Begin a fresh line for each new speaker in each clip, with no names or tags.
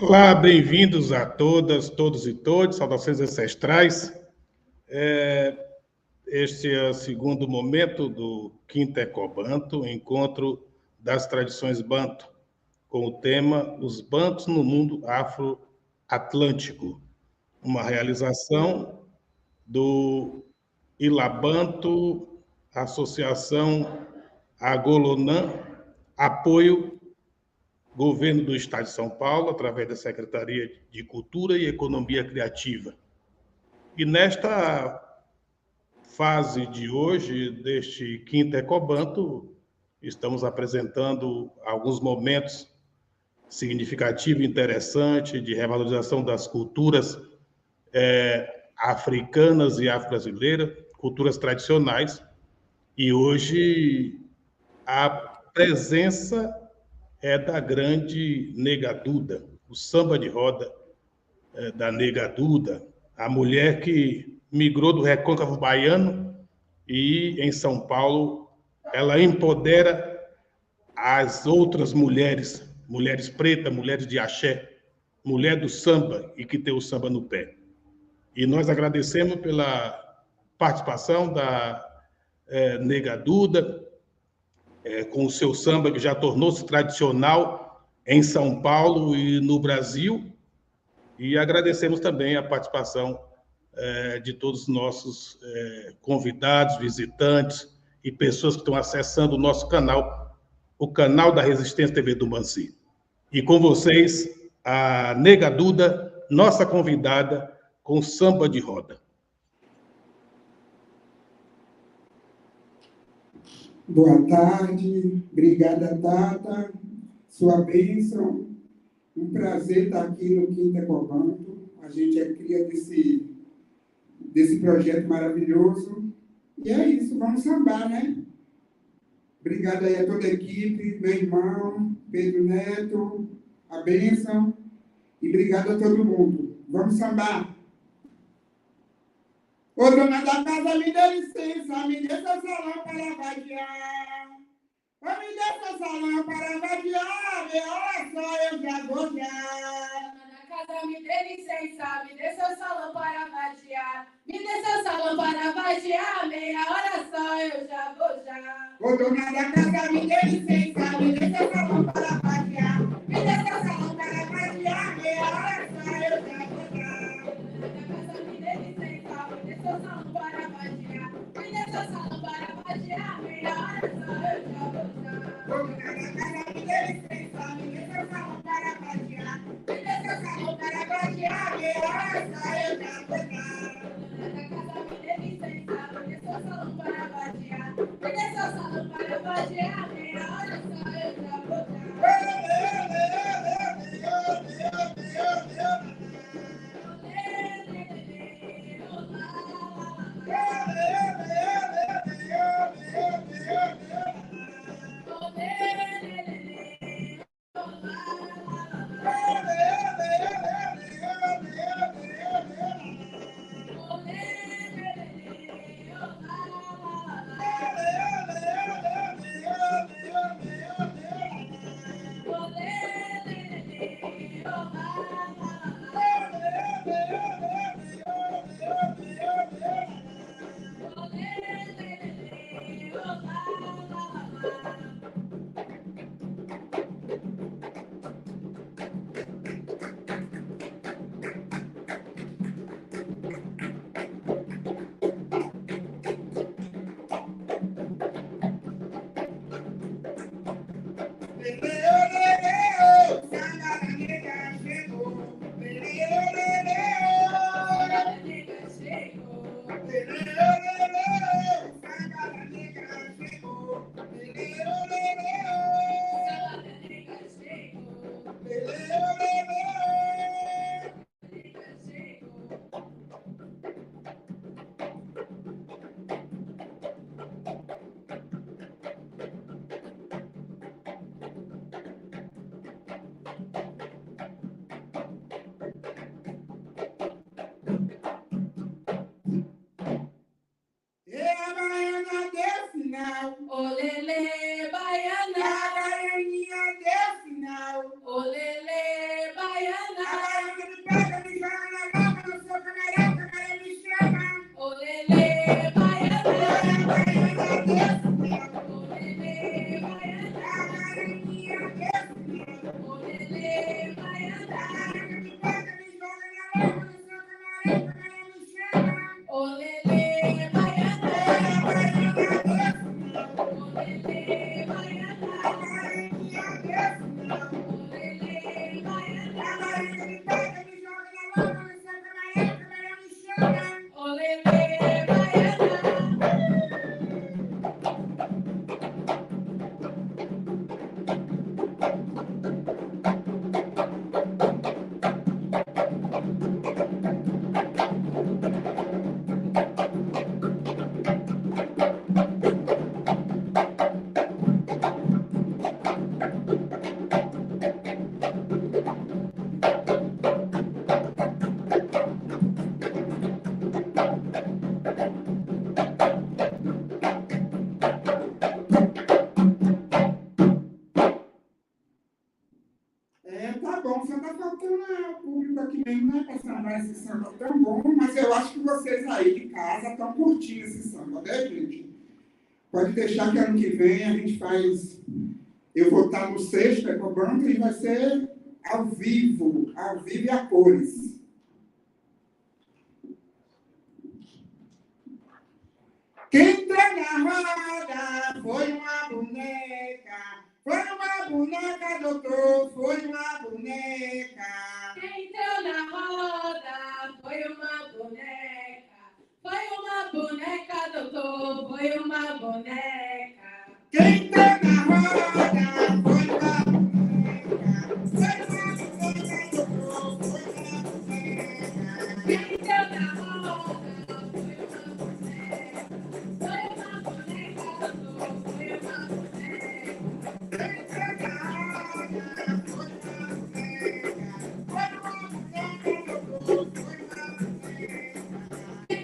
Olá, bem-vindos a todas, todos e todos, saudações ancestrais. Este é o segundo momento do quinto ECOBANTU, Encontro das Tradições Bantu, com o tema Os Bantus no Mundo Afro-Atlântico, uma realização do ILABANTU, Associação LONA, apoio Governo do Estado de São Paulo, através da Secretaria de Cultura e Economia Criativa. E nesta fase de hoje, deste quinto ECOBANTU, estamos apresentando alguns momentos significativos e interessantes de revalorização das culturas africanas e afro-brasileiras, culturas tradicionais, e hoje a presença é da grande Nega Duda, o Samba de Roda da Nega Duda, a mulher que migrou do recôncavo baiano e, em São Paulo, ela empodera as outras mulheres, mulheres pretas, mulheres de axé, mulher do samba e que tem o samba no pé. E nós agradecemos pela participação da Nega Duda, com o seu samba que já tornou-se tradicional em São Paulo e no Brasil. E agradecemos também a participação de todos os nossos convidados, visitantes e pessoas que estão acessando o nosso canal, o Canal da Resistência TV Tumbansi. E com vocês, a Nega Duda, nossa convidada, com Samba de Roda.
Boa tarde, obrigada, Tata, sua bênção. Um prazer estar aqui no quinto ECOBANTU. A gente é cria desse projeto maravilhoso. E é isso, vamos sambar, né? Obrigado aí a toda a equipe, meu irmão, Pedro Neto, a bênção. E obrigado a todo mundo. Vamos sambar. Ô, dona da casa, me dê licença, me dê seu salão para vadiar. Ô, me dê seu salão para vadiar, olha só, eu já vou já.
Dona da casa, me dê licença, me dê seu salão para vadiar. Me dê seu salão para vadiar, meia hora só, eu já vou já.
Ô, dona da casa, me dê licença, me dê seu salão para vadiar. Me dê seu salão para vadiar, meia hora só, eu já vou já.
Seu salão para vadiar, me dê seu salão para vadiar, meia hora só eu já vou já.
Ô, dona da casa, me dê licença, me dê seu salão para vadiar. Me dê seu salão para vadiar, meia hora só eu já vou já.
Dona da casa, me dê licença, me dê seu salão para vadiar. Me dê seu salão para vadiar, meia hora só eu já vou já.
tá bom, só tá faltando público aqui mesmo, né, para sambar esse samba tão bom, mas eu acho que vocês aí de casa estão curtindo esse samba, né, gente? Pode deixar que ano que vem a gente faz... Eu vou estar no sexto ECOBANTU e vai ser ao vivo e a cores. Quem entrou na roda foi uma boneca, doutor, foi uma boneca.
Quem entrou na roda foi uma boneca, doutor, foi uma boneca.
Quem entrou na roda foi uma boneca, doutor, foi uma boneca.
Quem entrou na roda foi uma boneca, doutor, foi uma boneca.
Quem entrou na roda foi uma boneca, doutor, foi uma boneca.
Quem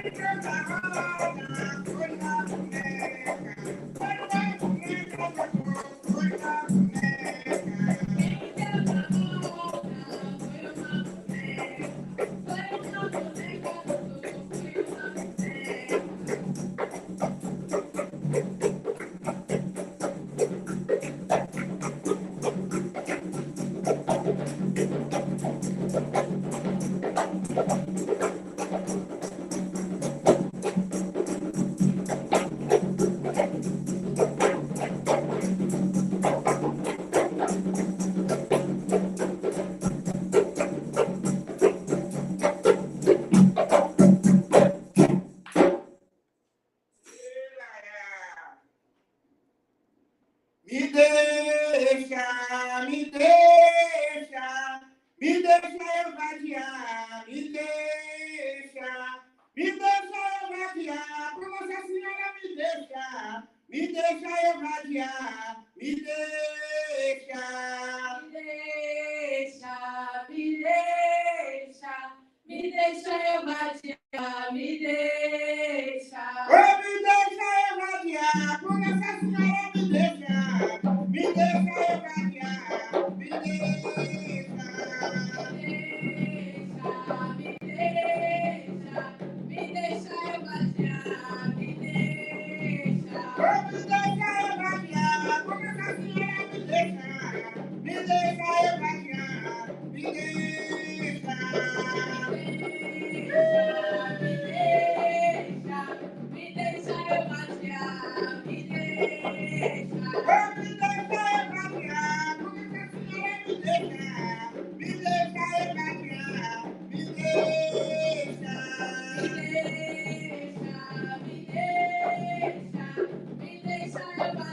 entrou na roda foi uma boneca, doutor, foi uma boneca.
Quem entrou na roda foi uma boneca, doutor, foi uma boneca. Me deixa eu vadiar, me deixa eu vadiar, por Nossa Senhora me deixa eu vadiar, me deixa.
Me deixa eu vadiar, me deixa.
Oh, me deixa eu vadiar, por Nossa Senhora me deixa eu vadiar, me deixa.
Me deixa eu vadiar, me deixa.
Oh, me deixa eu vadiar, por Nossa Senhora me deixa eu vadiar, me deixa.
Me deixa eu vadiar, me deixa.
Oh, me deixa eu vadiar, por Nossa Senhora me deixa eu vadiar, me deixa.
Me deixa eu vadiar, me deixa.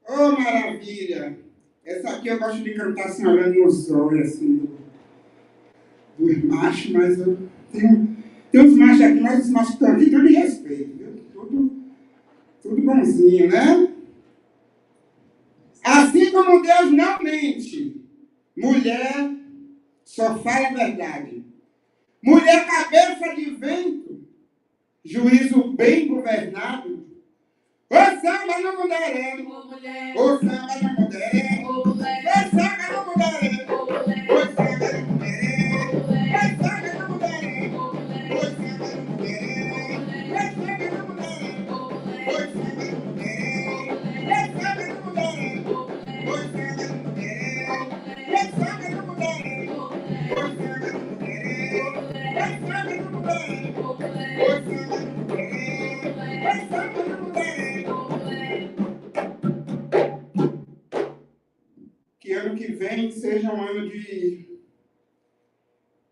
Oh, maravilha! Essa aqui eu gosto de cantar assim, olhando nos olhos, assim, dos machos, mas eu tem uns machos aqui, mas os machos que estão aqui, tudo de respeito, viu? Tudo bonzinho, né? Assim como Deus não mente, mulher só fala a verdade. Mulher cabeça de vento, juízo bem governado. Ô samba no mulherê, ô samba no mulherê, ô samba no mulherê, ô samba no mulherê, ô samba no mulherê, ô samba no mulherê, ô samba no mulherê, ô samba no mulherê, ô samba no mulherê, ô samba no mulherê, ô samba no mulherê, ô samba no mulherê, ô samba no mulherê, ô samba no mulherê, ô samba no mulherê. vem seja um ano de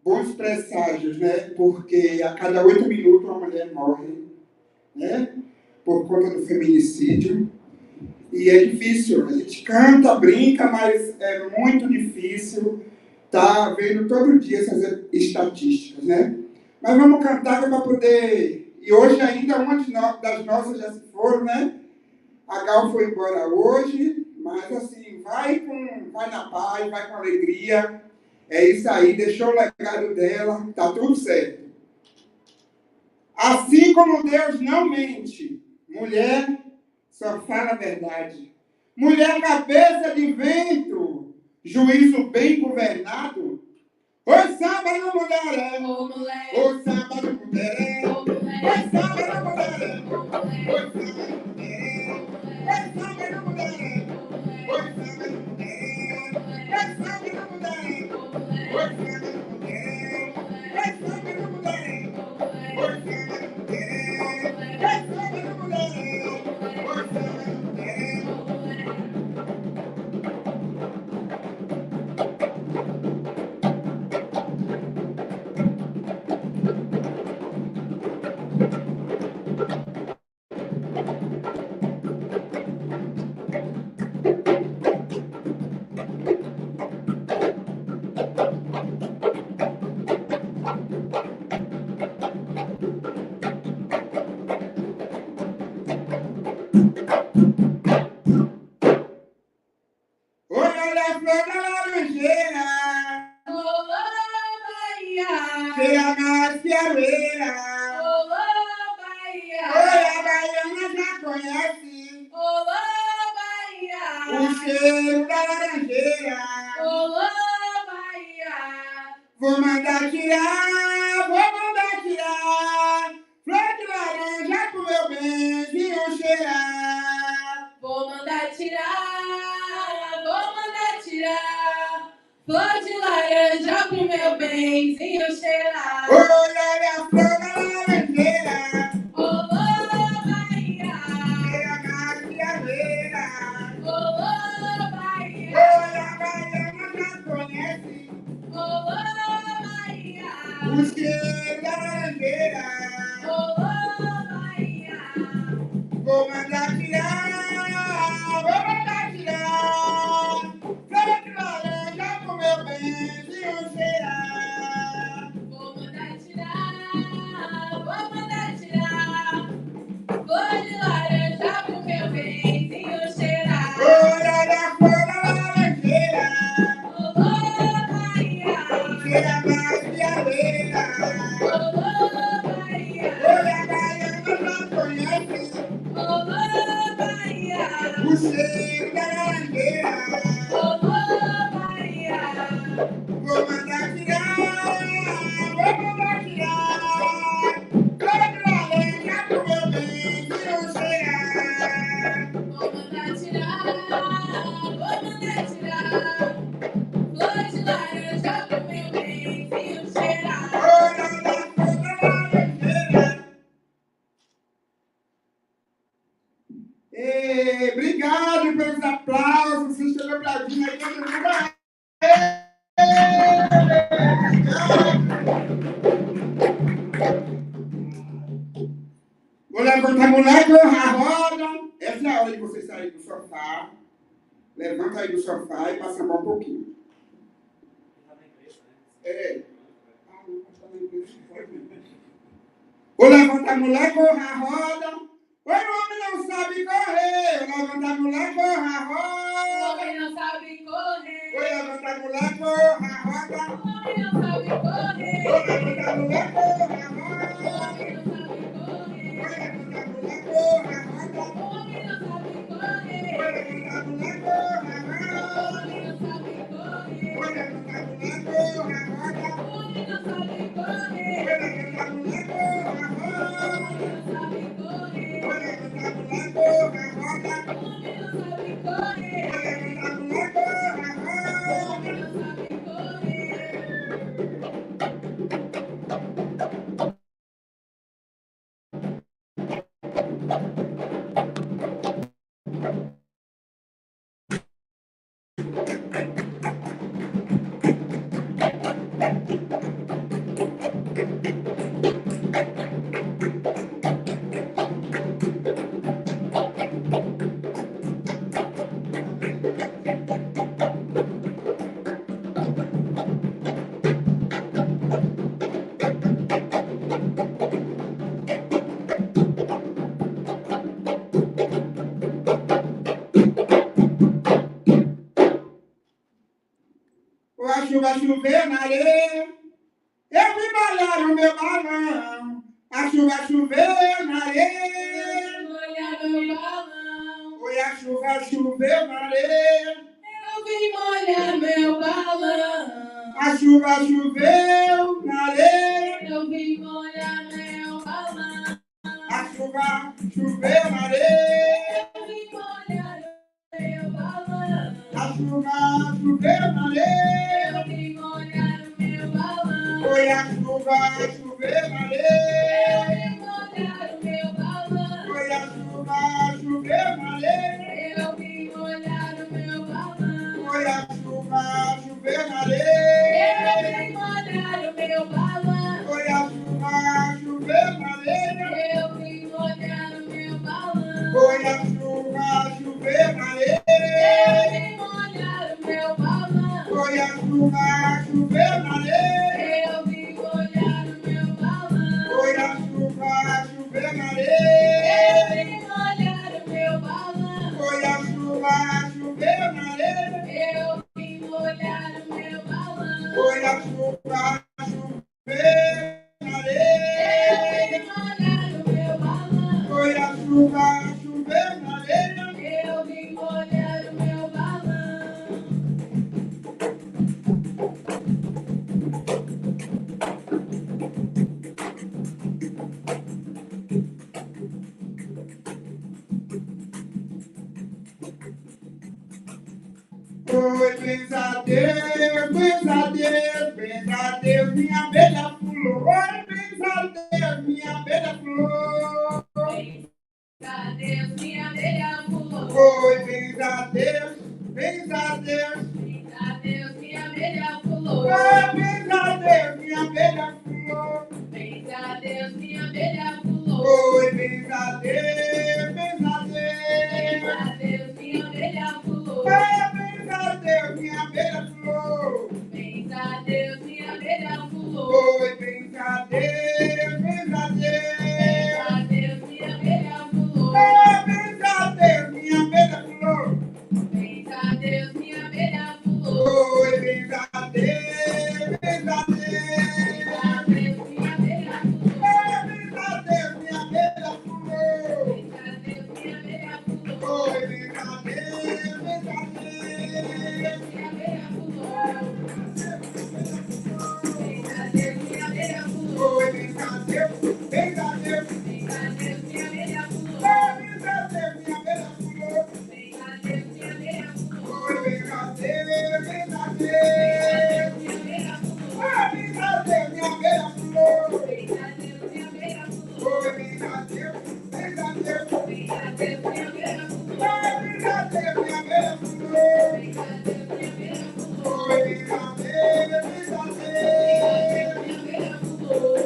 bons presságios, né? Porque a cada 8 minutos uma mulher morre, né? Por conta do feminicídio. E é difícil. A gente canta, brinca, mas é muito difícil estar vendo todo dia essas estatísticas, né? Mas vamos cantar para poder... E hoje ainda uma das nossas já se foram, né? A Gal foi embora hoje, mas assim, vai na paz, vai com alegria. É isso aí, deixou o legado dela, tá tudo certo. Assim como Deus não mente, mulher só fala a verdade. Mulher cabeça de vento, juízo bem governado. Oi, samba no mulher,
Ô, mulher,
oi, samba no mulher,
ô, mulher,
oi, samba no mulher,
ô, mulher,
oi, samba no mulher, oi, samba no mulher, oi, samba no mulher, oi, samba no mulher, oi, samba no mulher, oi, samba no mulher, oi, samba no mulher, oi, samba no mulher, oi, samba no mulher. Olha a flor da laranjeira,
olá, Bahia,
cheira mais que a beira.
olá,
Oi,
Bahia,
a baiana já conhece
olá,
o
Bahia,
cheiro da laranjeira.
olá, Bahia,
Vou mandar tirar, flor de laranja pro meu benzinho cheirar.
vou mandar tirar, vou mandar tirar, flor de laranja pro meu benzinho cheirar.
Olha a flor da laranjeira,
Olá, Bahia,
cheira mais que a beira.
olá, Bahia,
Oi, a baiana já conhece
olá, Bahia,
o cheiro da laranjeira.
olá, Bahia,
Vou mandar tirar, flor de laranja pro meu benzinho cheirar.
vou mandar tirar, flor de laranja pro meu benzinho cheirar.
Olha a flor da laranjeira,
Olá, Bahia,
cheira mais que a beira.
olá, Bahia,
Oi, a baiana já conhece
olá, Bahia,
o cheiro da laranjeira.
olá, Bahia,
Vou mandar tirar, flor de laranja pro meu benzinho cheirar.
vou mandar tirar, flor de laranja pro meu benzinho cheirar.
Olha a flor da laranjeira. Obrigado pelos aplausos, vocês estão aplaudindo aí, todo mundo. Vou levantar a mulher com a roda. Essa é a hora de você sair do sofá. Levanta aí do sofá e passa um pouquinho. Vou levantar a mulher, corra a roda. Oi, o homem não sabe correr. Levanta a mulher, corra a
O
roda.
homem não sabe correr.
Oi, levanta a mulher, corra a roda.
O homem não sabe correr.
Oi, levanta a mulher, corra a
O
roda.
homem não sabe correr.
Oi, levanta a mulher, corra a roda.
O homem não sabe correr.
Oi, levanta a mulher, corra a
O
roda.
homem não sabe correr.
Oi, levanta a mulher, corra a roda.
O homem não sabe correr.
Oi, levanta a mulher, corra a roda.
O homem não sabe correr.
Oi, levanta a mulher, corra a roda.
O homem não sabe correr.
Oi, levanta a mulher, corra a
O
roda.
homem não sabe correr.
chuva choveu na areia, eu vi molhar o meu balão. A chuva choveu na areia,
molhar meu balão.
Foi a chuva choveu na areia,
Eu vim molhar meu balão.
a chuva choveu na areia,
Eu vim molhar meu balão.
a chuva choveu na areia,
Eu vim molhar meu balão.
a chuva choveu na areia,
Eu vim molhar meu balão.
foi a chuva choveu na areia,
Eu vim molhar meu balão.
foi a chuva choveu na areia,
Eu vim molhar meu balão.
foi a chuva choveu na
Eu
areia,
vim molhar meu balão.
foi a chuva choveu na areia,
Eu vim molhar meu balão.
foi a chuva choveu na areia,
Eu vim molhar meu balão.
foi a chuva choveu na areia,
Eu vim molhar meu balão.
foi a chuva choveu na
Eu
areia,
vim molhar meu balão.
foi a chuva choveu na areia,
Eu vim molhar meu balão.
foi a chuva choveu na
Eu
areia,
vim molhar meu balão.
foi a chuva choveu na areia,
Eu vim molhar meu balão.
Oi, benza Deus, minha abelha pulou. Oi, benza Deus, minha abelha pulou.
Benza Deus, minha abelha pulou.
Oi, benza Deus, benza Deus.
Benza Deus, minha abelha pulou.
Oi, benza Deus, minha abelha pulou.
Benza Deus, minha abelha pulou.
Oi, benza Deus, benza Deus.
Benza Deus, minha abelha pulou.
Oi, benza Deus, minha abelha pulou.
Benza Deus, minha abelha pulou.
Oi, benza Deus, benza Deus.
Benza Deus, minha abelha pulou.
Oi, benza Deus, minha abelha pulou.
Benza Deus, minha abelha pulou.
Oi, benza Deus, benza Deus.
Benza Deus, minha abelha pulou.
Oi, benza Deus, minha abelha pulou.
Benza Deus, minha abelha pulou.
Oi, benza Deus, benza Deus.
Minha abelha pulou. Benza Deus, minha abelha pulou.
Oi, benza Deus, benza Deus.
Benza Deus, minha abelha pulou.
Oi, benza Deus, minha abelha pulou.
Benza Deus, minha abelha pulou.
Oi, benza Deus, benza Deus.
Minha abelha pulou.
Oi, benza Deus, minha abelha pulou.
Benza Deus, minha abelha pulou.
Oi, benza Deus, benza Deus.
Benza Deus, minha abelha pulou.
Oi, benza Deus, minha abelha pulou.
Benza Deus, minha abelha pulou.
Oi, benza Deus, benza Deus.
Minha abelha pulou.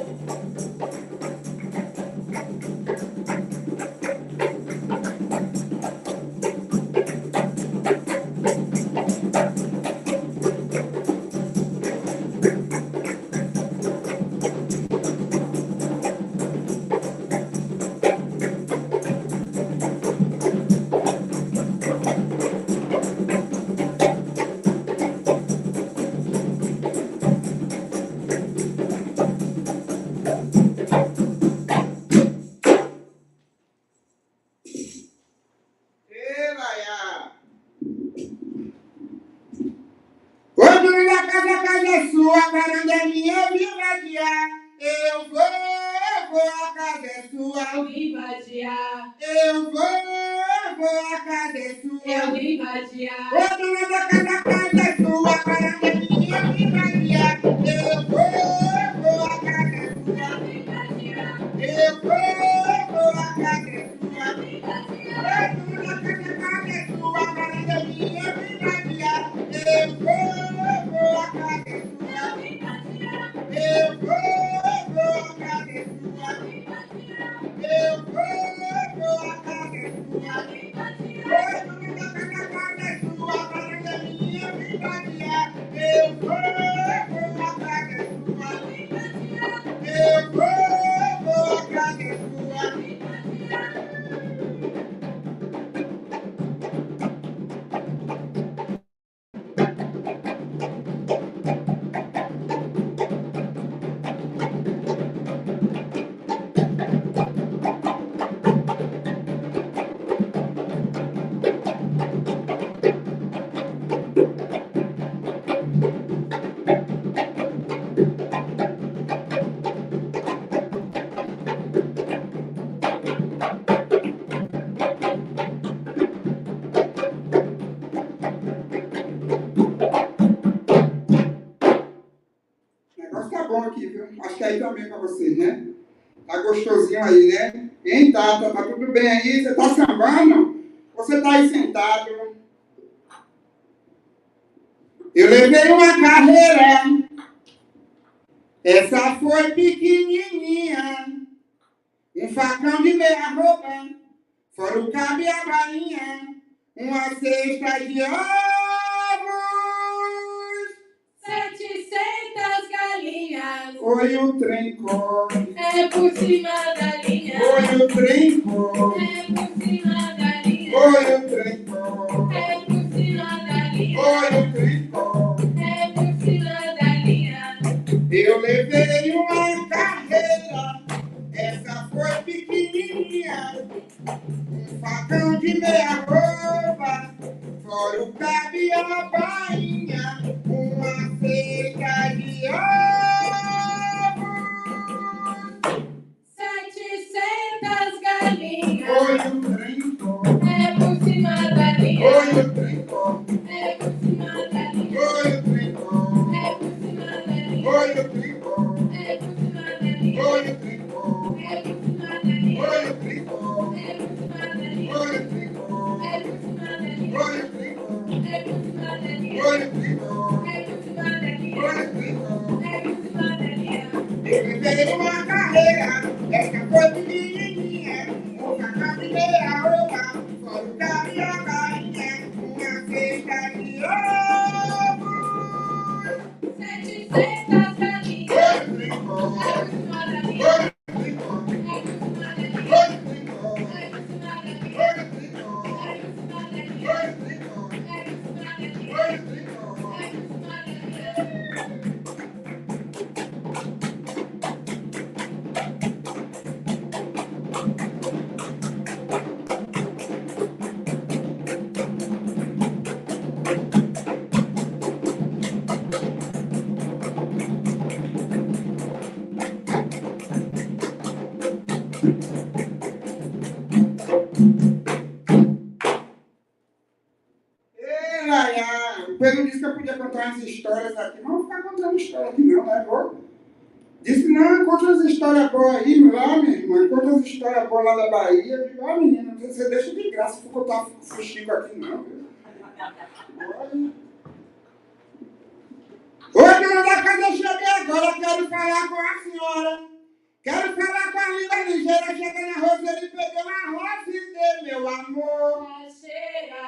Quando na casa é sua, a varanda é minha, eu vim vadiar. Eu vou, a casa é sua.
Eu vim vadiar.
Eu vou, a casa é sua.
Eu vim vadiar.
Quando na casa é sua, a varanda é minha, eu vim vadiar. Eu vou, a casa é sua.
Eu vim vadiar.
Eu vou, a casa é sua.
Eu vim vadiar.
Quando na casa é sua, a varanda é minha, eu vim vadiar. Eu vou, a casa é sua.
Eu vim vadiar.
Eu vou, a casa é sua.
Eu vim vadiar.
Eu vou, a casa é sua.
Eu vim vadiar.
Quando na casa é sua, a varanda é minha, gostosinho aí, né? Hein, Tata? Tá tudo bem aí? Você tá sambando? Ou você tá aí sentado? Eu levei uma carreira, essa foi pequenininha, um facão de meia roupa, fora o cabo e a bainha, uma cesta de ovos,
700 galinhas.
Oi, o trem corre.
É por cima da linha.
Oi, o trem corre.
É por cima da linha.
Oi, o trem corre.
É por cima da linha.
Oi, o trem corre.
É por cima da linha.
Eu levei uma carreira, essa foi pequenininha, um facão de meia roupa, fora o cabo e a bainha, uma cesta de ovos,
700 galinhas.
Oi, o trem corre.
É por cima da linha.
Oi, o trem corre.
É por cima da linha.
Oi, o trem corre.
É por cima da linha.
Oi, o trem corre.
É por cima da linha.
Oi, o trem corre.
É por cima da linha.
Oi, o trem corre.
É por cima da linha.
Oi, o trem corre.
É por cima da linha.
Oi, o trem corre.
É por cima da linha.
Oi, o trem corre.
É por cima da linha.
Oi, o trem corre.
É por cima da linha.
Eu levei uma carreira, essa foi pequenininha, um facão de meia roupa, fora o cabo e a bainha, uma cesta de ovos,
700 galinhas.
Oi, o trem corre.
É por cima da linha.
Oi, o trem corre.
É por cima da linha.
Oi, o trem corre.
É por cima da linha.
Oi, o trem corre.
É por cima da linha.
Oi, o trem corre.
É por cima da linha.
Oi, o trem corre.
É por cima da linha.
O Pedro disse que eu podia contar umas histórias aqui. Não vou ficar contando história aqui não, né, vô? Disse, não, conta umas histórias boas aí, lá, minha irmã. Conta umas histórias boas lá da Bahia. Eu digo, menina, você deixa de graça pra contar fuxico aqui não, viu? Oi, dona da casa, eu cheguei agora, quero falar com a senhora. Quero falar com a língua ligeira, chega na roseira e peguei uma rosa e dê, meu amor.
Na cheira.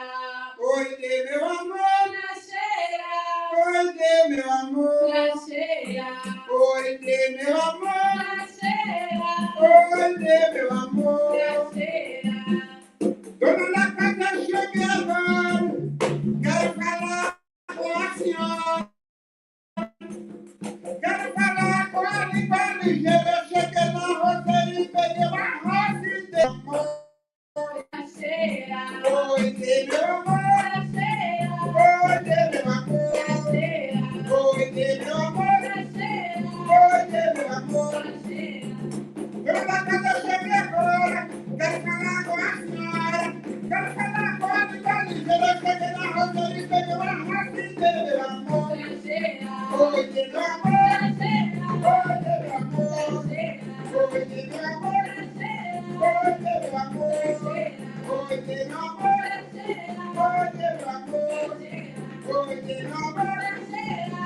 Oi, dê, meu amor.
Na cheira.
Oi, dê, meu amor.
Na cheira.
Oi, dê, meu amor.
Na cheira.
Oi, dê, meu amor.
Na cheira.
Dona da casa, eu cheguei agora. Quero falar com a senhora. Quero falar com a língua ligeira. Eu cheguei na roseira e peguei uma rosa e dei, amor.
Na cheira.
Oi, dê, meu amor.
Na cheira.
Oi, dê, meu amor.
Na cheira.
Oi, dê, meu amor.
Na cheira.
Oi, dê, meu amor.
Na cheira.
Dona da casa, eu cheguei agora. Quero falar com a senhora. Quero falar com a língua ligeira. Eu cheguei na roseira e peguei uma rosa e dei, meu amor.
Na cheira.
Oi, dê, meu amor.
Na cheira.
Oi, dê, meu amor.
Na cheira.
Oi, dê, meu amor.
Na cheira.
Oi, dê, meu amor.
Na
Oi, dê, meu amor.
cheira.
Oi, dê, meu amor. Oi, dê, meu amor.
Na cheira.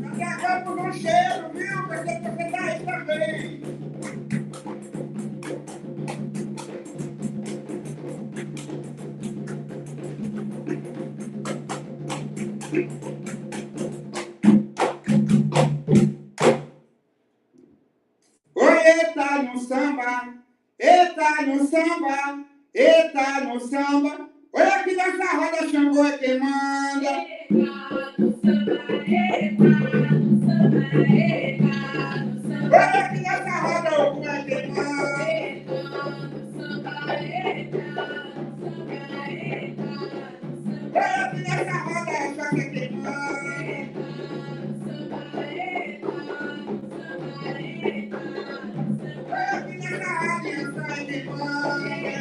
Daqui a pouco um cheiro, viu? Porque você tá aí também. Oi, eita no samba, eita no samba, eita no samba. Olha aqui nessa roda, Xangô é quem manda.
Eita no samba, eita no samba, eita no samba.
Olha aqui nessa roda, Ogum é quem manda.
Eita no samba, eita no samba, eita no samba.
Olha aqui nessa roda, Essa é quem manda.
Eita no samba, eita no samba, eita no samba.
Olha aqui nessa roda, Essa é quem manda.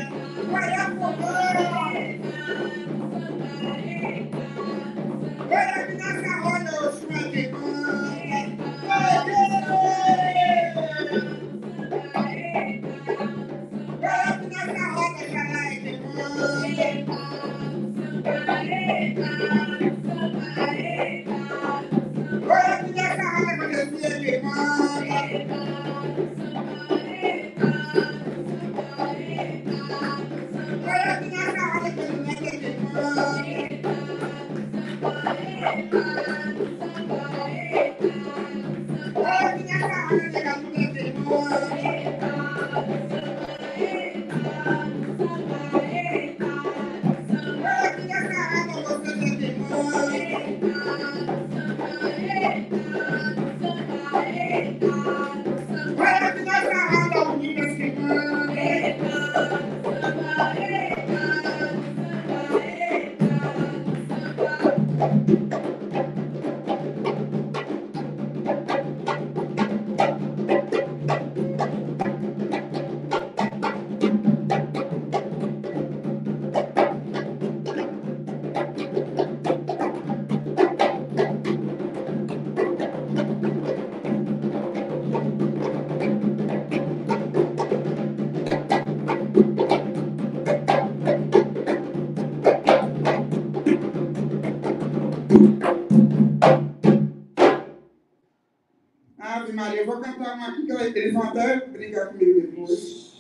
Ave Maria, eu vou cantar uma aqui que eles vão até brigar comigo depois.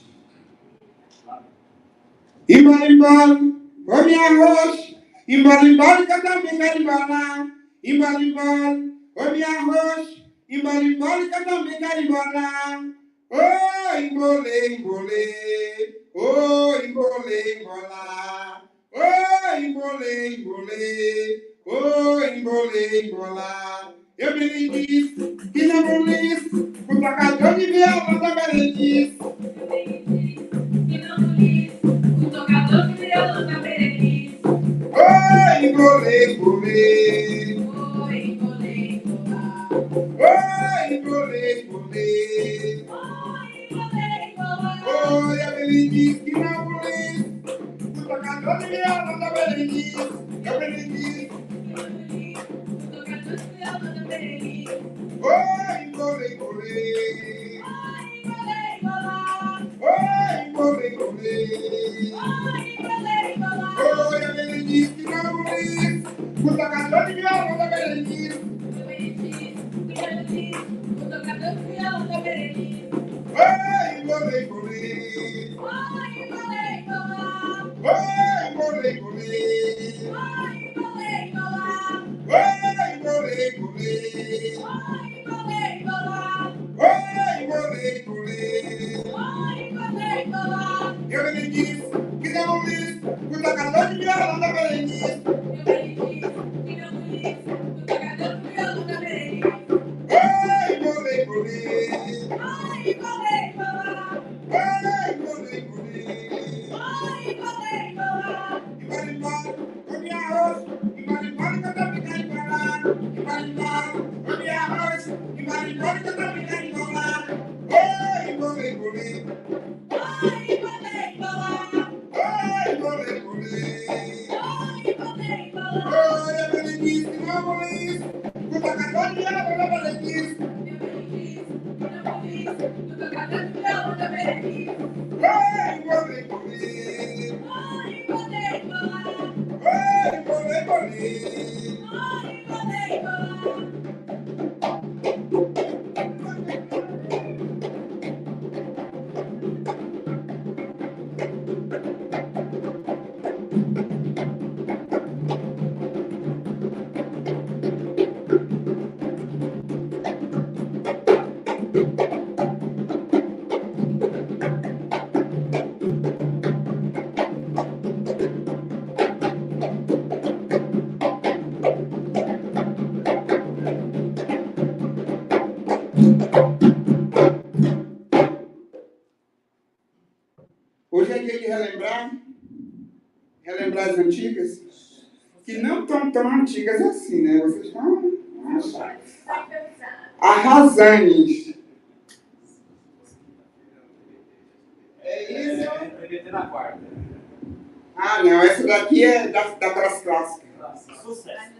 Embora, embora, ô minha roxa. Embora, embora, que eu também quero embolar. Embora, embora, ô minha roxa. Embora, embora, que eu também quero embolar. Ô, embolei, embolei. Ô, embolei, embolar. Ô, embolei, embolei. Ô, embolei, embolar. Eu me disse que não polícia, o tocador de viola da Berenice. Que não polícia, o tocador de viola da Berenice. Oi, embolei, embolei. Oi, embolei, embolar. Oi, embolei, embolei. Oi, embolei, embolar. Oi, a Berenice que não polícia, o tocador de viola da Berenice. Eu me disse. Oi, embolei, embolei. Oi, embolei, embolar. Oi, embolei, embolei. Oi, embolei, embolar. Oi, a Berenice que não polícia, o tocador de viola da Berenice. O tocador de viola da Berenice. Oi, embolei, embolei. Oi, embolei, embolar. Oi, embolei, embolei. Oi, embolei, embolar. Oi, embolei, embolei. Oi, embolei, embolar. Oi, embolei, embolei. Oi, embolei, embolar. Eu me disse que não liso, o tocador de viola da Berenice. Eu me disse que não liso, o tocador de viola da Berenice. Oi, embolei, embolei. Oi, embolei, embolar. Oi, embolei, embolei. Oi, embolei, embolar. Embora, embora, com minha roça. Embora, embora, que eu tô ficando embolado. Embora, embora, com minha roça. Embora, embora, que eu tô ficando embolado. Oi, embolei, embolei. Oi, embolei, embolar. Oi, embolei, embolei. Oi, embolei, embolar. Oi, a Berenice, não polícia, o tocador de viola da Berenice. O tocador de viola da Berenice. Oi, embolei, embolei. Oi, embolei, embolar. Oi, embolei, embolei. Oi, embolei, embolar. Hoje é dia de relembrar as antigas, que não estão tão antigas assim, né? Vocês estão arrasantes. É isso?
PBT na quarta.
Ah, não, essa daqui é daquelas clássicas.
Sucesso.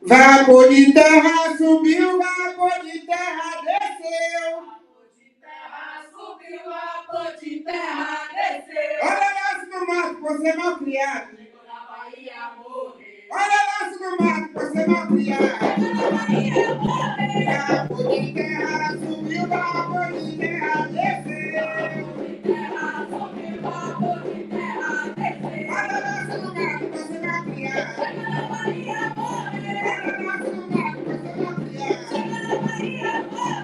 Vapor de terra subiu, vapor de terra desceu.
Vapor de terra subiu, vapor de terra desceu.
Olha laço no mato, você mal criado.
Chegou na Bahia, morreu.
Olha laço no mato, você mal criado.
Chegou na Bahia, morreu.
Vapor de terra subiu, vapor de terra desceu.
Vapor de terra subiu, vapor de terra desceu.
Olha laço no mato, você mal criado.
Chegou na Bahia, morreu.
Olha laço no mato, você mal criado.
Chegou na Bahia,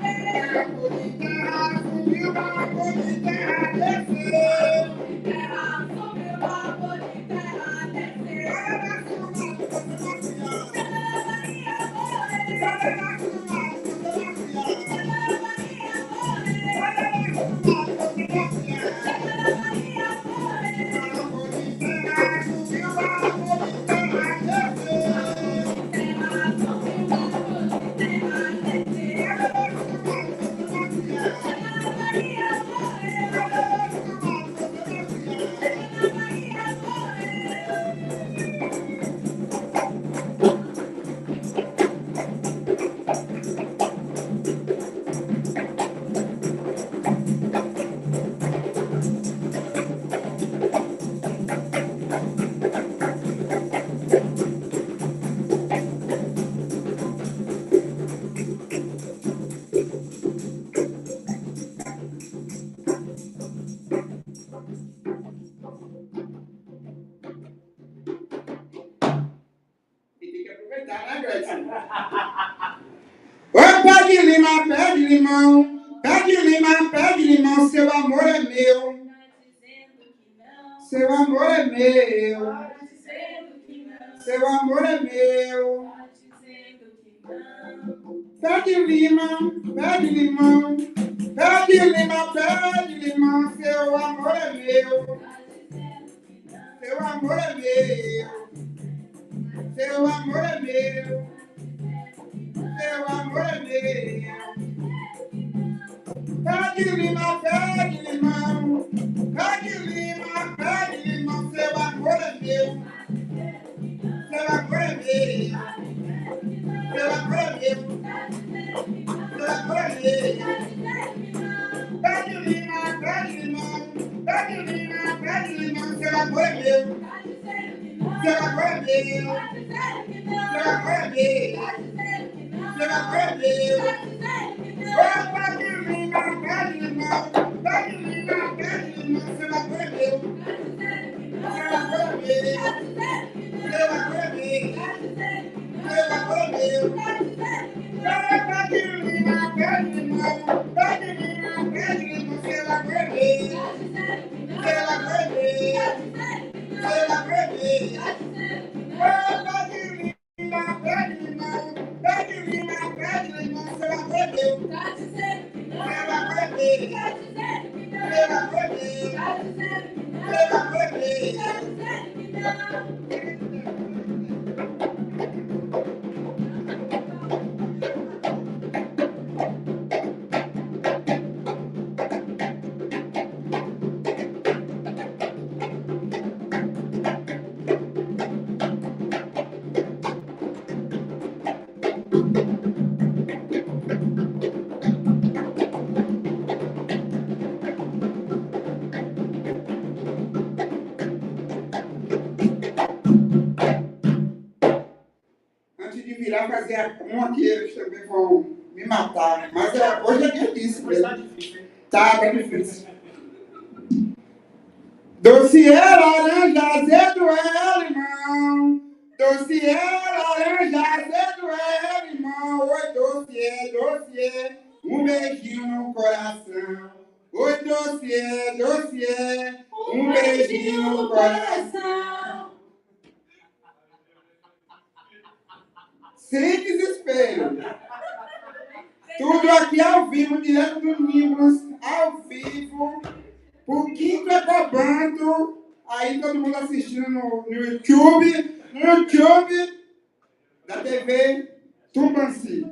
morreu.
Vapor de terra subiu, vapor de terra desceu.
Vapor de terra subiu, vapor de terra desceu.
Olha laço no mato, você mal criado.
Chegou na Bahia, morreu.
Olha laço no mato, você mal criado.
Chegou na Bahia, morreu.
Olha laço no mato, você mal criado.
Chegou na Bahia, morreu.
Vapor de terra subiu, vapor de terra desceu.
Terra subiu, vapor de terra desceu.
Olha laço no mato, você mal criado.
Chegou na Bahia, morreu.
Olha laço no mato, você mal criado.
Chegou na Bahia, morreu.
CRIATIVA. Oi, pé de lima, pé de limão. Pé de lima, pé de limão, seu amor é meu. Seu amor é meu. Seu amor é meu. Pé de lima, pé de limão. Pé de lima, pé de limão, seu amor é meu. Seu amor é meu. Seu amor é meu. Seu amor é meu. Pé de lima, pé de limão. Pé de lima, pé de limão, seu amor é meu. Seu amor é meu. Seu amor é meu. Seu amor é meu. Pé de lima, pé de limão. Pé de lima, pé de limão, seu amor é meu. Seu amor é meu. Seu amor é meu. Seu amor é meu. Oh, pé de lima, pé de limão. Pé de lima, pé de limão, seu amor é meu. Seu amor é meu. Seu amor é meu. Seu amor é meu. Pé de lima, pé de limão. Pé de lima, pé de limão, seu amor é meu. Seu amor é meu. Seu amor é meu. Oh, pé de lima, pé de limão. Pé de lima, pé de limão, seu amor é meu. Seu amor é meu. Seu amor é meu. Seu amor é meu. Antes de virar fazer uma que eles também vão me matar. Mas hoje é dia disso.
Mas tá difícil, hein?
Tá difícil. Doce é laranja, azedo é limão. Doce é laranja, azedo é limão. Oi, doce é, um beijinho no coração. Oi, doce é, um beijinho no coração. Sem desespero. Tudo aqui ao vivo, direto dos livros, ao vivo. O quinto ECOBANTU, aí todo mundo assistindo no YouTube, da TV Tumbansi.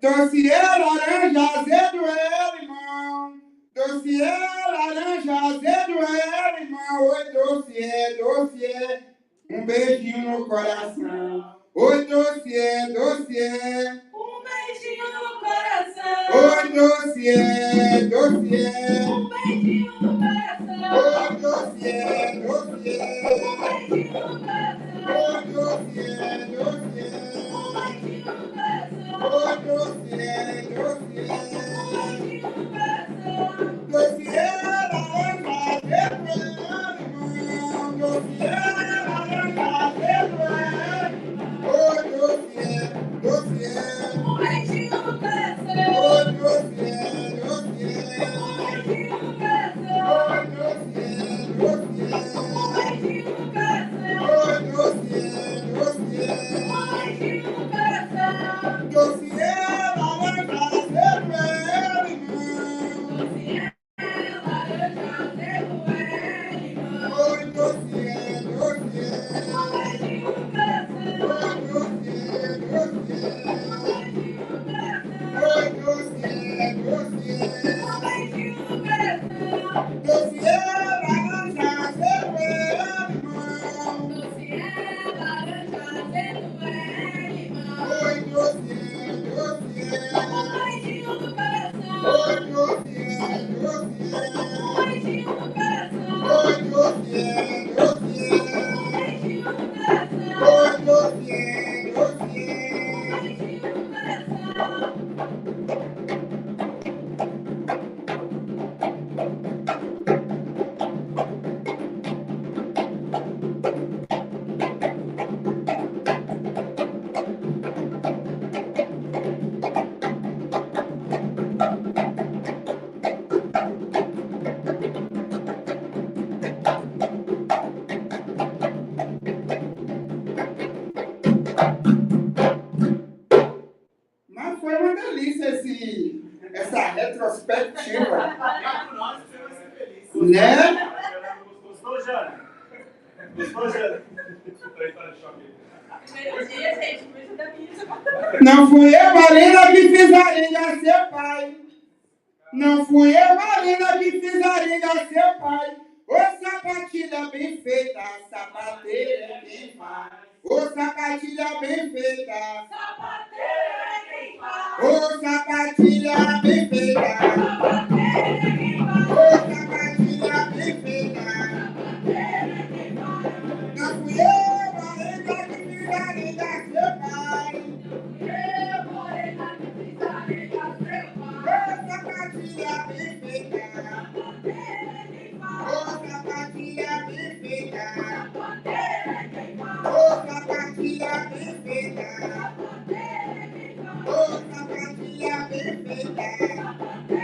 Doce é laranja, azedo é limão. Doce é laranja, azedo é limão. Oi, doce é, um beijinho no coração. Oi, doce é,
Um beijinho no coração.
oi, doce é,
Um beijinho no coração.
oi, doce é,
Um beijinho no coração.
oi, doce é,
Um beijinho no coração.
oi, doce é,
Um beijinho no coração.
doce é laranja, azedo é limão. Doce é laranja, azedo é, oi, doce é,
Um beijinho no coração.
oi, doce é,
Um beijinho no coração.
oi, doce é,
Um beijinho no Primeiro dia, gente, coisa da missa.
Não fui eu, Marina, que fiz arenga seu pai. Não fui eu, Marina, que fiz arenga seu pai. Ô sapatilha bem feita, sapateira é quem faz. Ô sapatilha bem feita,
Sapateiro é quem faz.
ô sapatilha bem feita,
Sapateiro é quem faz.
ô sapatilha bem feita.
Sapateiro é quem faz.
Não fui eu, Marina, que fiz arenga seu pai.
Eu, morena, que fiz arenga seu
Ô
pai.
sapatilha bem feita,
Sapateiro é quem faz.
ô sapatilha bem feita,
Sapateiro é quem faz.
ô sapatilha bem feita,
Sapateiro é quem faz.
ô sapatilha bem feita.
Sapateiro é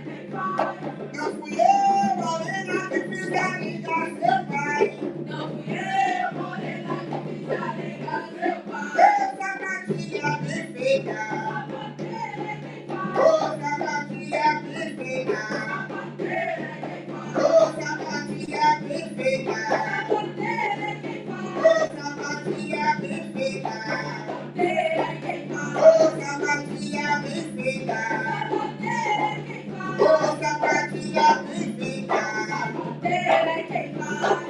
quem faz.
Não fui eu, Morena, que fiz arenga seu pai.
Não fui eu, morena, que fiz arenga seu
Ô
pai.
sapatilha bem feita,
Sapateiro é quem faz.
ô sapatilha bem feita,
Sapateiro é quem faz.
ô sapatilha bem feita,
Sapateiro é quem
ô
faz.
sapatilha bem feita,
Sapateiro é quem faz.
ô sapatilha bem feita,
Sapateiro é quem faz.
ô sapatilha bem feita.
Sapateiro é quem faz.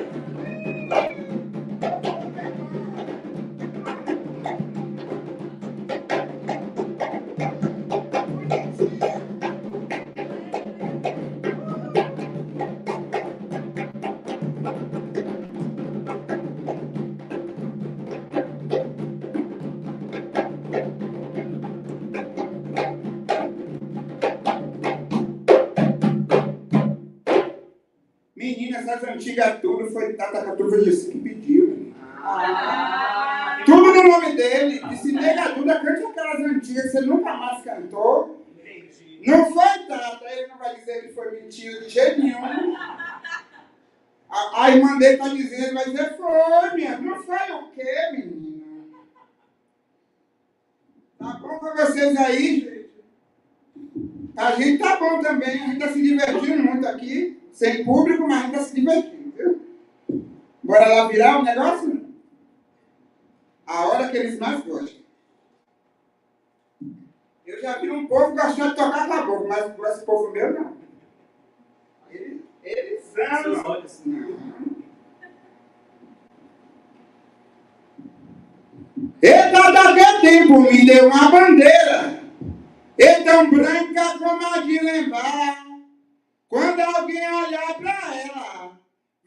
Menina, essas antigas tudo foi Tata Catuva que pediu. Menina. Tudo no nome dele. Disse, Nega Duda, cante aquelas antigas que você nunca mais cantou. Não foi Tata. Ele não vai dizer que foi mentira de jeito nenhum. A irmã dele está dizendo, vai dizer, foi, minha. Não foi o quê, menina? Tá bom pra vocês aí, gente? A gente tá bom também. A gente tá se divertindo muito aqui. Sem público, mas a gente tá se divertindo, viu? Bora lá virar o negócio? A hora que eles mais gostam. Eu já vi um povo gostando de tocar caboclo, mas por esse povo meu, não. Eles amam. Eita, daquele tempo me deu uma bandeira, e tão branca como a de lembrar. Quando alguém olhar pra ela,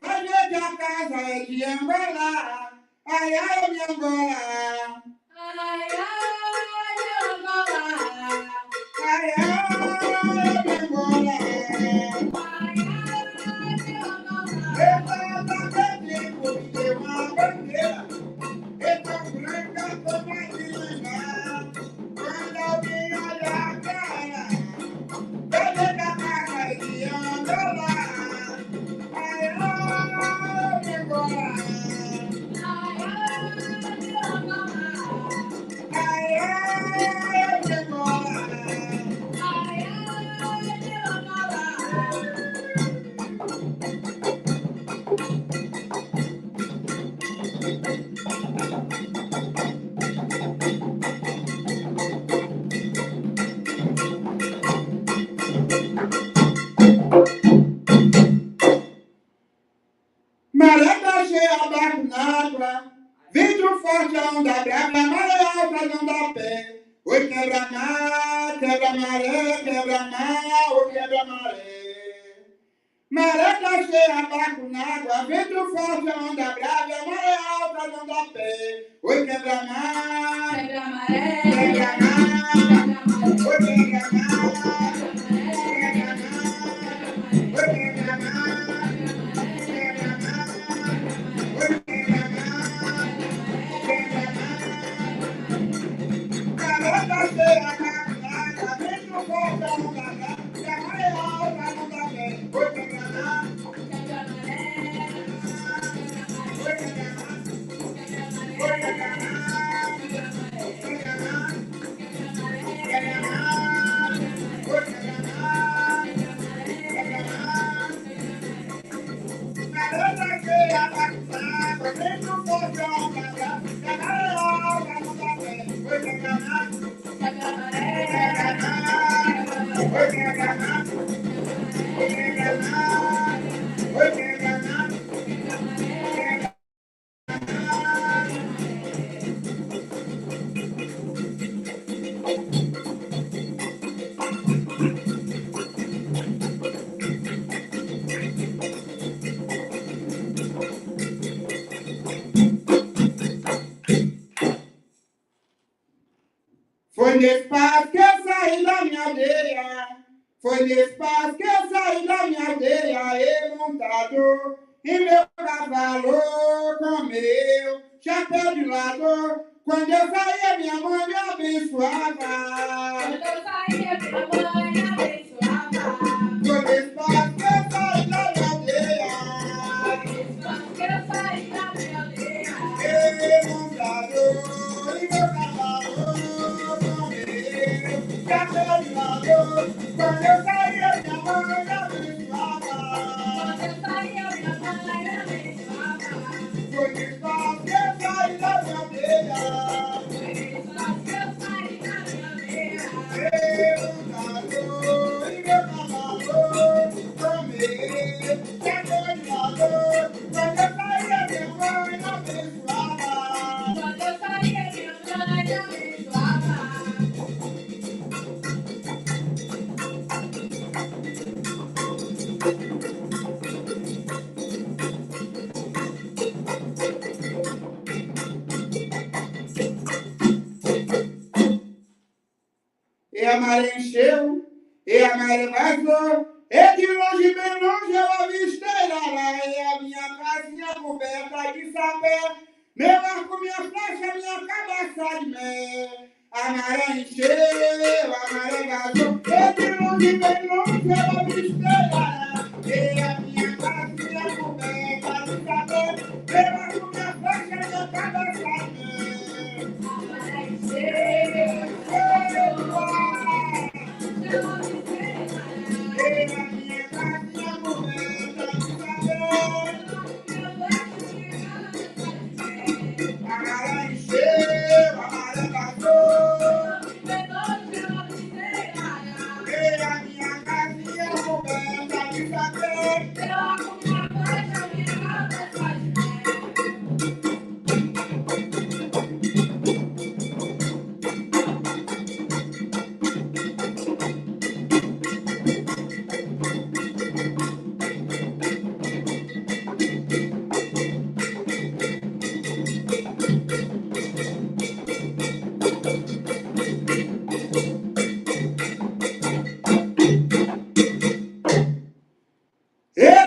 vai ver que a casa é de Angola. Ai, ai, de Angola.
Ai, ai, Angola.
Ai, ai, de Angola.
Ai, ai, Angola.
Eita, daquele tempo me deu uma bandeira, e tão branca como a de lembrar. Quando alguém olhar pra ela, vai ver que a casa é de Angola. Ai, ai, de Angola.
Ai, ai, Angola.
Ai, ai, de Angola.
Ai, ai, Angola.
Maré tá cheia, barco n'água, vento forte, a onda brava, maré alta, não dá pé. Oi, quebra-mar, quebra-maré, quebra-mar, oi, quebra-maré. Maré tá cheia, barco n'água, vento forte, a onda brava, maré alta, não dá pé. Oi, quebra-mar,
Quebra maré.
quebra-mar, oi, quebra-mar,
Quebra maré.
oi, quebra-mar. Foi nesse passo que eu saí da minha aldeia. Foi nesse passo que eu saí da minha aldeia. Eu montado em meu cavalo, com meu chapéu de lado. Quando eu saía, minha mãe me abençoava.
Quando eu saía, minha mãe me abençoava.
Foi nesse passo que eu saí da minha aldeia.
Foi nesse passo que eu saí da minha aldeia.
Eu montado em meu cavalo, com meu chapéu de lado. Quando eu saía, minha mãe me abençoava.
Quando eu saía, minha mãe me abençoava.
Foi nesse passo que eu saí da minha aldeia.
Foi nesse passo que eu saí da minha aldeia.
Eu montado em meu cavalo, com meu chapéu de lado. Quando eu saía, minha mãe me abençoava.
Quando eu saía, minha mãe me abençoava.
E a maré encheu, e a maré vazou, e de longe, bem longe, eu avistei lá, e a minha casinha coberta de sapé, meu arco, minha flecha, minha cabeça de mel. A maré encheu, a maré vazou, e de longe, bem longe, eu avistei lá, e a minha casinha coberta de sapé, meu arco, minha flecha, minha cabeça de mel.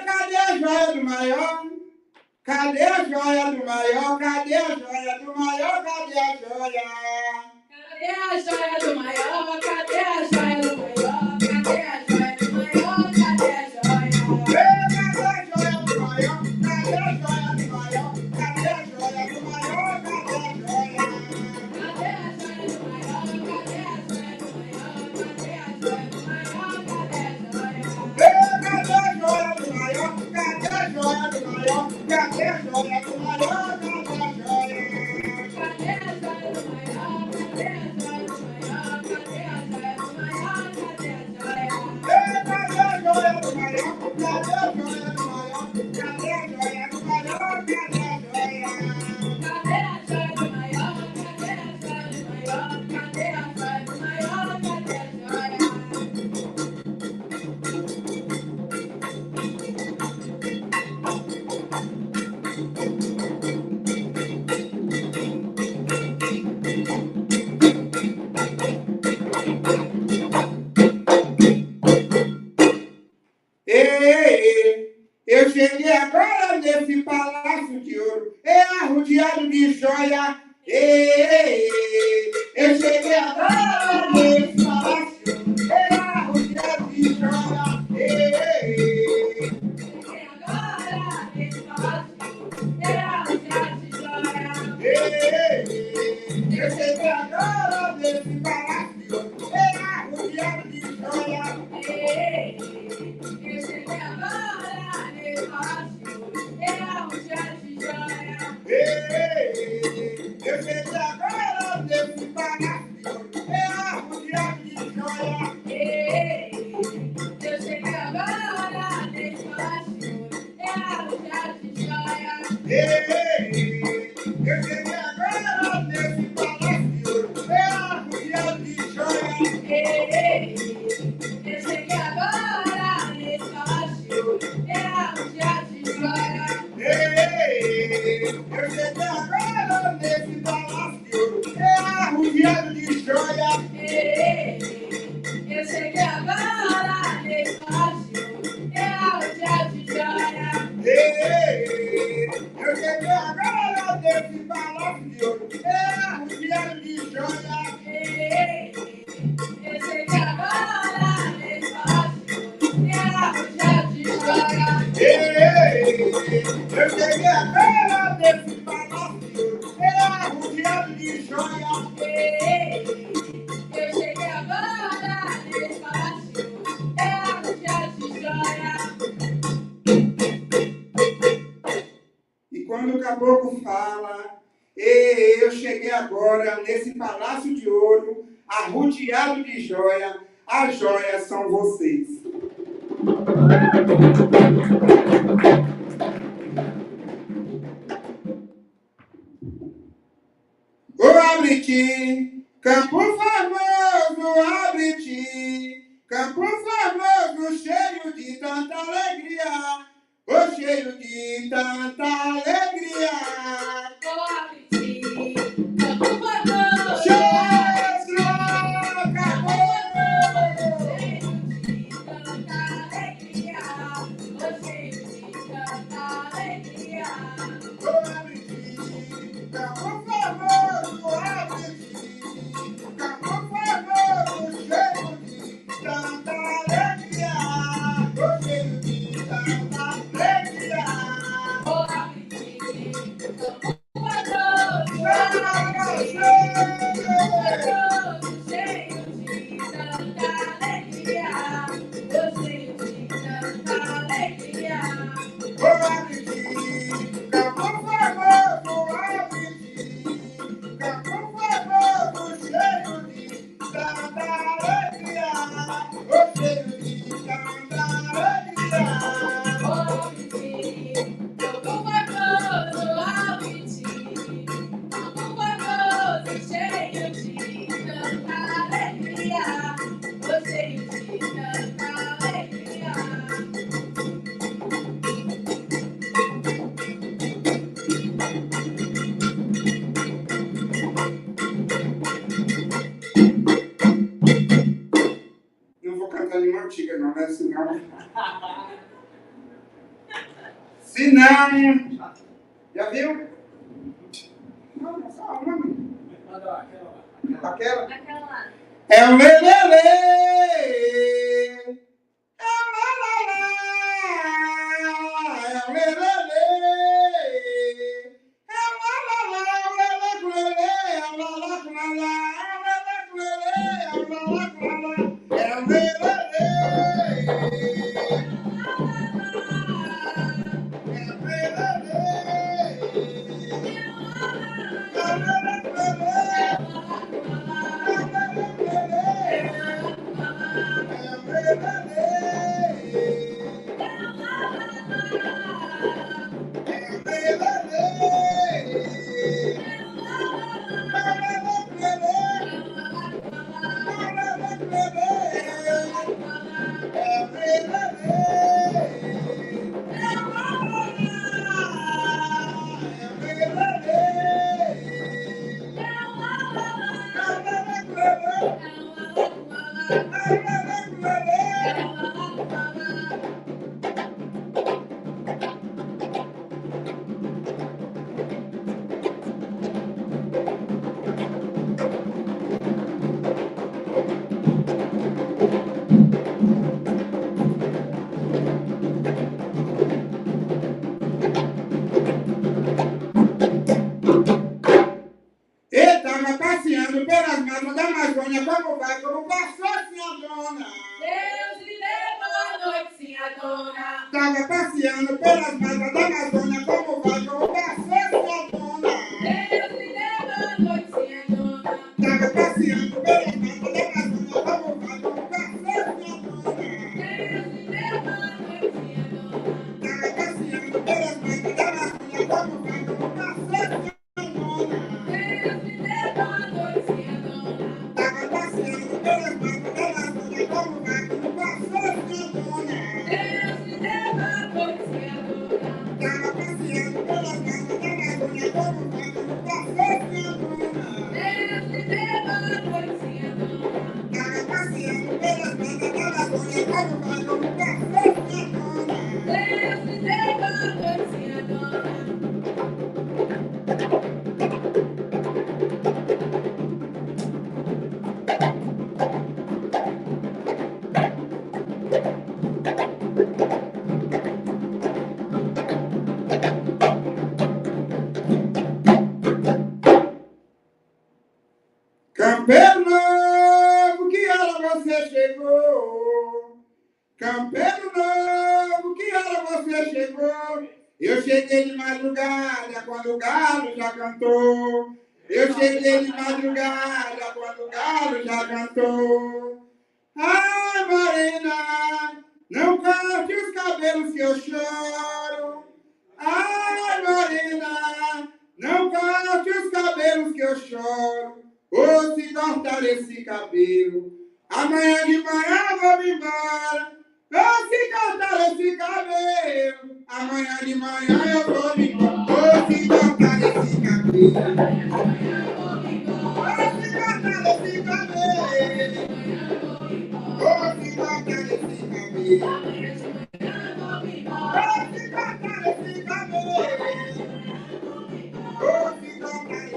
Cadê a joia do maior? Cadê a joia do maior? Cadê a joia?
Cadê a joia do maior? Cadê a joia do maior? Cadê a joia do maior? Cadê a joia?
Cadê a joia do maior? Cadê a joia do maior? Cadê a joia do maior? Cadê a joia?
Cadê a joia do maior? Cadê a joia do maior? Cadê a joia do maior? Cadê a joia?
Cadê a joia do maior? Cadê a joia do maior? Cadê a joia do maior? Cadê a joia?
Cadê a joia do maior? Cadê a joia do maior? Cadê a joia do maior? Cadê a joia?
Cadê a joia do maior? Cadê a joia do maior? Cadê a joia do maior? Cadê a joia?
Cadê a joia do maior? Cadê a joia do maior? Cadê a joia do maior? Cadê a joia?
Eu cheguei agora nesse palácio de ouro, arrodeado de joia. Eu cheguei agora nesse palácio de ouro, arrodeado de joia.
Cheguei agora nesse palácio, arrodeado de joia.
Eu cheguei agora nesse palácio de ouro, arrodeado de joia.
Eu cheguei agora nesse palácio, arrodeado de joia.
Eu cheguei agora nesse palácio de ouro, é arrodeado de joia.
Eu cheguei agora nesse palácio de ouro, é arrodeado de joia.
Eu cheguei agora nesse palácio de ouro, é arrodeado de joia.
Eu cheguei agora nesse palácio de ouro, é arrodeado de joia.
Eu cheguei agora nesse palácio de ouro, é arrodeado de joia.
Eu cheguei agora nesse palácio de ouro, é arrodeado de joia.
Eu cheguei agora nesse palácio de ouro, é arrodeado de joia.
Eu cheguei agora nesse palácio de ouro, é arrodeado de joia.
E quando o caboclo fala, eu cheguei agora nesse palácio de ouro, arrodeado de joia, as joias são vocês. Ô abre-te, campo famoso, abre-te, campo famoso, cheio de tanta alegria, ô cheio de tanta alegria. Antiga, não, né? Senão, já viu? Não, só uma. Aquela? É o lelele, é o lalala, é o lelele, é o lalala, é o lelele, é o lalala, é o lalala, é o lelele. Campeiro novo, que hora você chegou? Campeiro novo, que hora você chegou? Eu cheguei de madrugada quando o galo já cantou. Eu cheguei de madrugada quando o galo já cantou. Ai, morena, não corte os cabelos que eu choro. Ai, morena, não corte os cabelos que eu choro. Ou se cortar esse cabelo, amanhã de manhã eu vou me embora. Ou se cortar esse cabelo, amanhã de manhã eu vou me embora. Ou se cortar esse cabelo, ou se cortar esse cabelo, ou se cortar esse cabelo, ou se cortar esse cabelo, ou se cortar esse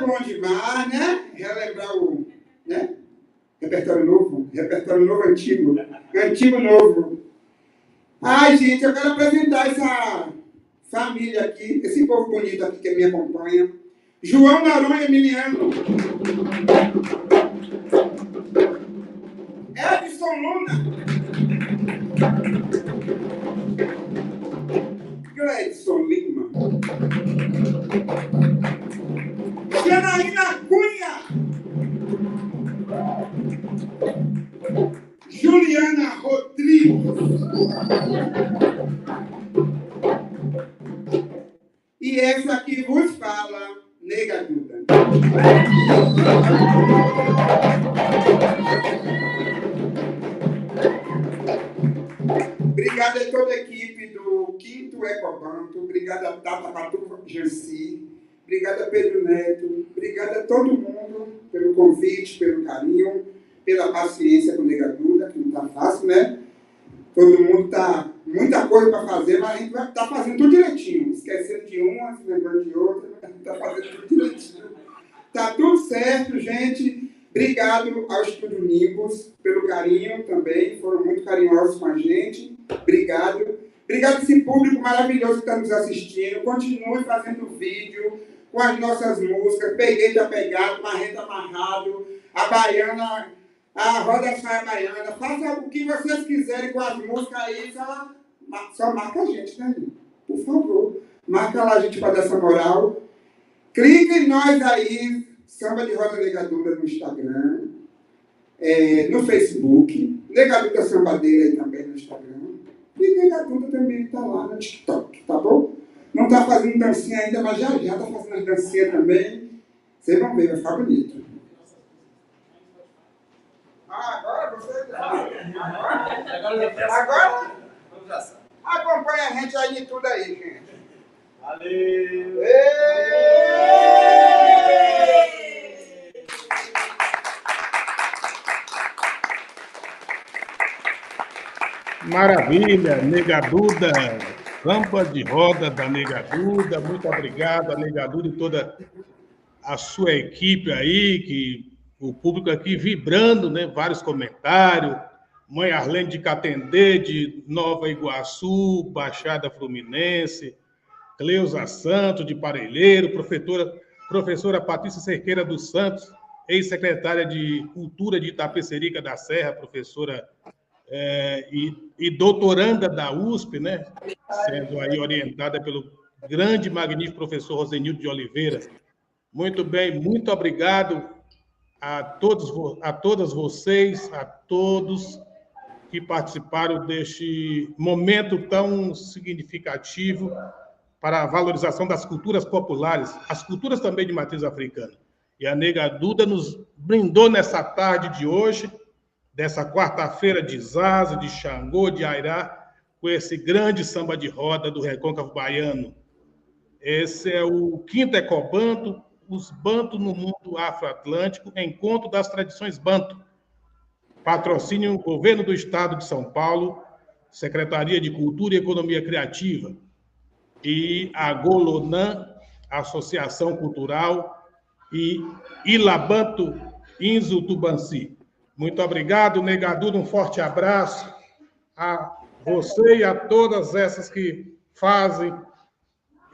bom demais, né? Relembrar o, né? Repertório novo, antigo. Antigo novo. Ai, gente, eu quero apresentar essa família aqui, esse povo bonito aqui que me acompanha. João Noronha Emiliano. Edson Luna. Edson Lima. Janaína Cunha. Juliana Rodrigues. E essa aqui vos fala, Nega Duda. Obrigado a toda a equipe do 5º ECOBANTU. Obrigado a Tata Batu Janci. Obrigado a Pedro Neto. Obrigado a todo mundo pelo convite, pelo carinho, pela paciência com Nega Duda, que não está fácil, né? Todo mundo está muita coisa para fazer, mas a gente vai estar fazendo tudo direitinho. Esquecendo de uma, se lembrando de outra, a gente está fazendo tudo direitinho. Tá tudo certo, gente. Obrigado ao Estúdio Nimbus pelo carinho também. Foram muito carinhosos com a gente. Obrigado. Obrigado a esse público maravilhoso que está nos assistindo. Continue fazendo vídeo com as nossas músicas. Peguei, tá pegado, marreta amarrado, a baiana, a roda saia baiana. Faça o que vocês quiserem com as músicas aí. Só marca a gente, né, Lili? Por favor. Marca lá a gente para dar essa moral. Clique em nós aí, Samba de Roda Nega Duda no Instagram, no Facebook, Nega Duda Sambadeira aí também no Instagram, e Nega Duda também está lá no TikTok, tá bom? Não está fazendo dancinha ainda, mas já está fazendo as dancinhas também. Vocês vão ver, vai ficar bonito. Agora você... Agora acompanha a gente aí de tudo aí, gente.
Valeu!
Maravilha, Nega Duda, Samba de Roda da Nega Duda. Muito obrigado, a Nega Duda e toda a sua equipe aí, que o público aqui vibrando, né? Vários comentários. Mãe Arlene de Catendê, de Nova Iguaçu, Baixada Fluminense, Cleusa Santos, de Parelheiro, professora Patrícia Cerqueira dos Santos, ex-secretária de Cultura de Itapecerica da Serra, professora e doutoranda da USP, né? Sendo aí orientada pelo grande e magnífico professor Rosenildo de Oliveira. Muito bem, muito obrigado a todas vocês, a todos que participaram deste momento tão significativo para a valorização das culturas populares, as culturas também de matriz africana. E a Nega Duda nos brindou nessa tarde de hoje, dessa quarta-feira de Zaza, de Xangô, de Airá, com esse grande samba de roda do recôncavo baiano. Esse é o 5º ECOBANTU, os Bantu no Mundo Afro-Atlântico, Encontro das Tradições Bantu. Patrocínio Governo do Estado de São Paulo, Secretaria de Cultura e Economia Criativa, e a LONA, Associação Cultural, e ILABANTU, Tumbansi. Muito obrigado, Nega Duda, um forte abraço a você e a todas essas que fazem,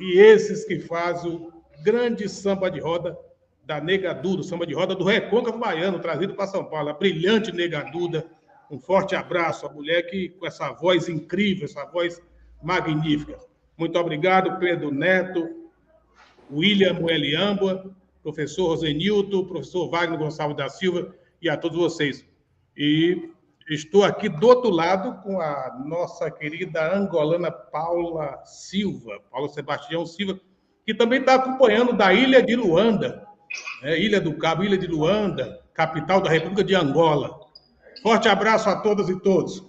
e esses que fazem o grande samba de roda da Nega Duda, o samba de roda do recôncavo baiano, trazido para São Paulo, a brilhante Nega Duda. Um forte abraço, a mulher que, com essa voz incrível, essa voz magnífica. Muito obrigado, Pedro Neto, William Eliamba, professor Rosenilton, professor Wagner Gonçalves da Silva e a todos vocês. E estou aqui do outro lado com a nossa querida angolana Paula Sebastião Silva, que também está acompanhando da Ilha de Luanda, Ilha do Cabo, Ilha de Luanda, capital da República de Angola. Forte abraço a todas e todos.